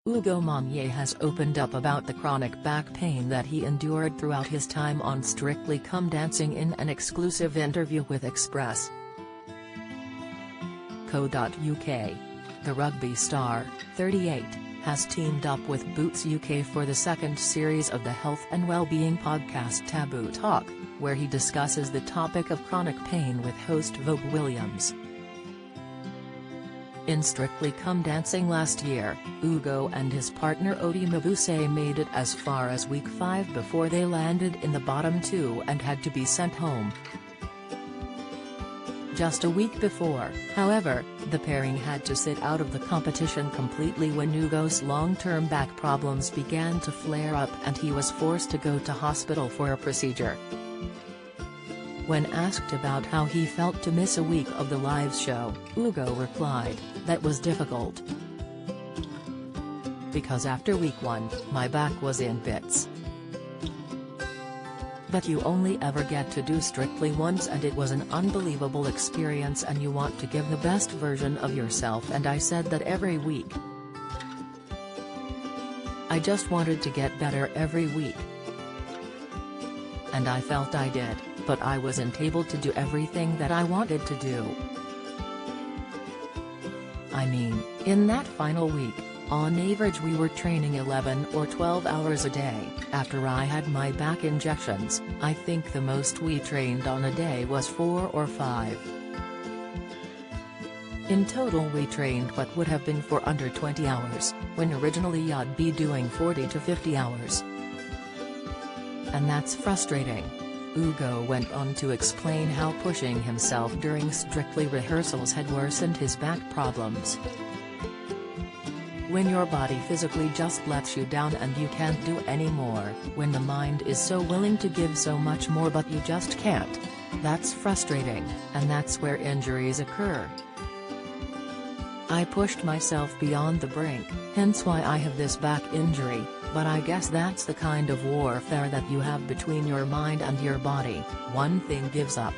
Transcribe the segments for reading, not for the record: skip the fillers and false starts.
Ugo Monye has opened up about the chronic back pain that he endured throughout his time on Strictly Come Dancing in an exclusive interview with Express.co.uk. The rugby star, 38, has teamed up with Boots UK for the second series of the health and well-being podcast Taboo Talk, where he discusses the topic of chronic pain with host Vogue Williams. In Strictly Come Dancing last year, Ugo and his partner Mabuse made it as far as week 5 before they landed in the bottom 2 and had to be sent home. Just a week before, however, the pairing had to sit out of the competition completely when Ugo's long-term back problems began to flare up and he was forced to go to hospital for a procedure. When asked about how he felt to miss a week of the live show, Ugo replied, "That was difficult. Because after week 1, my back was in bits. But you only ever get to do Strictly once and it was an unbelievable experience and you want to give the best version of yourself and I said that every week. I just wanted to get better every week. And I felt I did, but I wasn't able to do everything that I wanted to do. I mean, in that final week, on average we were training 11 or 12 hours a day. After I had my back injections, I think the most we trained on a day was 4 or 5. In total we trained what would have been for under 20 hours, when originally I'd be doing 40 to 50 hours. And that's frustrating." Ugo went on to explain how pushing himself during Strictly rehearsals had worsened his back problems. When your body physically just lets you down and you can't do any more, when the mind is so willing to give so much more but you just can't. That's frustrating, and that's where injuries occur. I pushed myself beyond the brink, hence why I have this back injury, but I guess that's the kind of warfare that you have between your mind and your body. One thing gives up.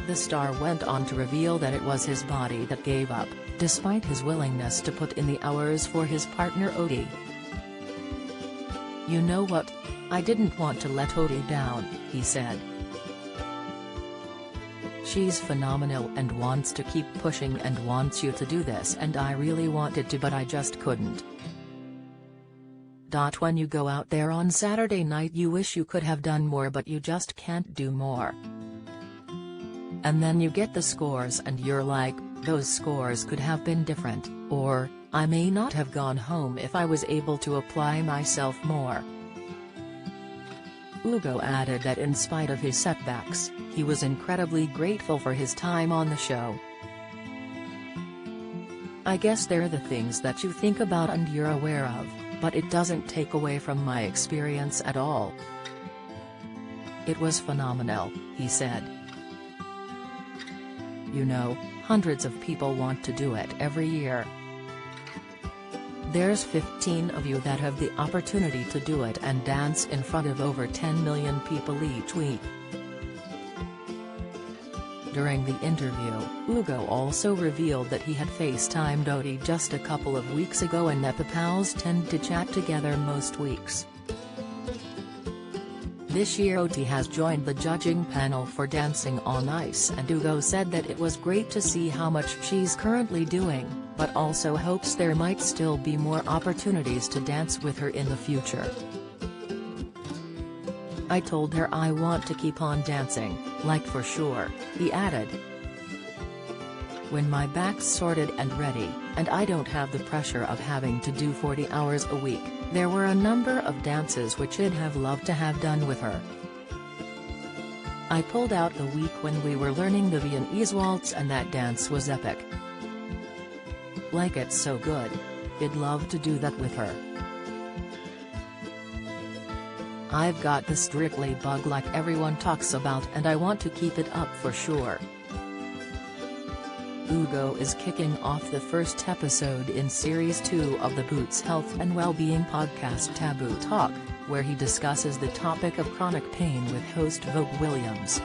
The star went on to reveal that it was his body that gave up, despite his willingness to put in the hours for his partner Odie. "You know what? I didn't want to let Odie down," he said. "She's phenomenal and wants to keep pushing and wants you to do this and I really wanted to but I just couldn't. When you go out there on Saturday night you wish you could have done more but you just can't do more. And then you get the scores and you're like, those scores could have been different, or, I may not have gone home if I was able to apply myself more." Ugo added that in spite of his setbacks, he was incredibly grateful for his time on the show. "I guess they're the things that you think about and you're aware of, but it doesn't take away from my experience at all. It was phenomenal," he said. "You know, hundreds of people want to do it every year. There's 15 of you that have the opportunity to do it and dance in front of over 10 million people each week." During the interview, Ugo also revealed that he had FaceTimed Odie just a couple of weeks ago and that the pals tend to chat together most weeks. This year Odie has joined the judging panel for Dancing on Ice and Ugo said that it was great to see how much she's currently doing, but also hopes there might still be more opportunities to dance with her in the future. "I told her I want to keep on dancing, like for sure," he added. "When my back's sorted and ready, and I don't have the pressure of having to do 40 hours a week, there were a number of dances which I'd have loved to have done with her. I pulled out the week when we were learning the Viennese waltz and that dance was epic. Like it's so good. I'd love to do that with her. I've got the Strictly bug like everyone talks about and I want to keep it up for sure." Ugo is kicking off the first episode in Series 2 of the Boots Health and Wellbeing podcast Taboo Talk, where he discusses the topic of chronic pain with host Vogue Williams.